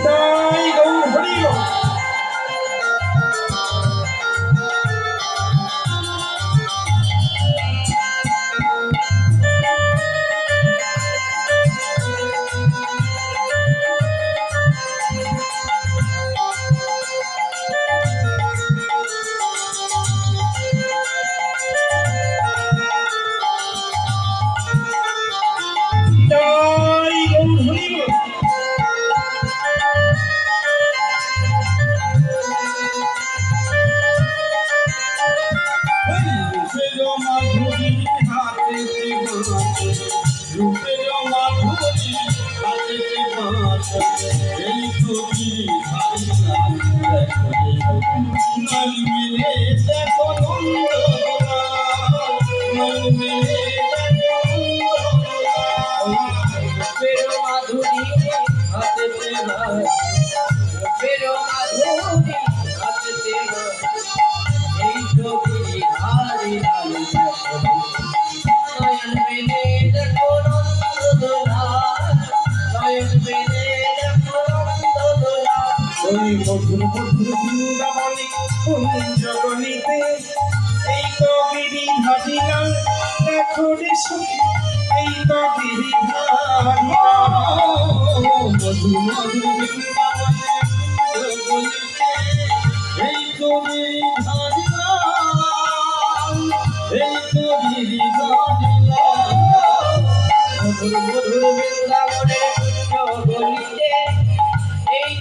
তাই গৌর হরি বল। মধুর মধুর বৃন্দাবনে কুঞ্জগণিতে এই তো গিরিধারীরা দেখো রে সখী, এই তো গিরিধারীরা মধুর মধুর বৃন্দাবনে কুঞ্জগণিতে এই তো গিরিধারীরা, এই তো গিরিধারীরা মধুর মধুর বৃন্দাবনে কুঞ্জগণিতে এই তো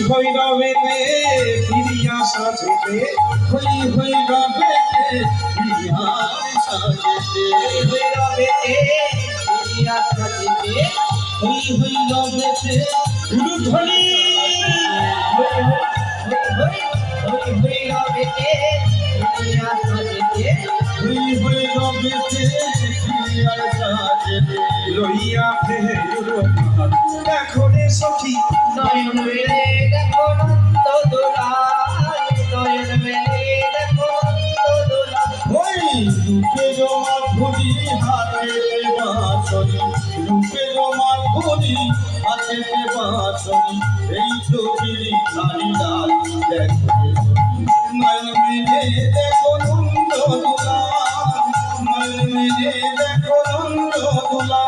ভৈরবেতে ফিরিয়া সাজেতে, হই ভৈরবেতে ফিরিয়া সাজেতে, ভৈরবেতে ফিরিয়া সাজেতে, হই ভৈরবেতে উলুধ্বনি, ভৈরবেতে ফিরিয়া সাজেতে, হই ভৈরবেতে ফিরিয়া সাজেতে, লইয়া ফেরুর দেখো রে সখী, নয়ন মেলে দেখো নন্দ দোলা, নয়ন মেলে দেখো নন্দ দোলা, ওই রূপে জমা ধরি হাতে বাঁশরি, রূপে জমা ধরি হাতে বাঁশরি, এই তো গিরিধারী লাল দেখো নয়ন মেলে দেখো নন্দ দোলা, নয়ন মেলে দেখো নন্দ দোলা,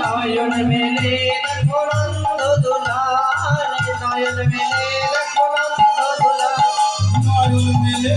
নয়ন মেলে দেখো নন্দ দোলা, নয়ন মেলে দেখো নন্দ দোলা, নয়ন মেলে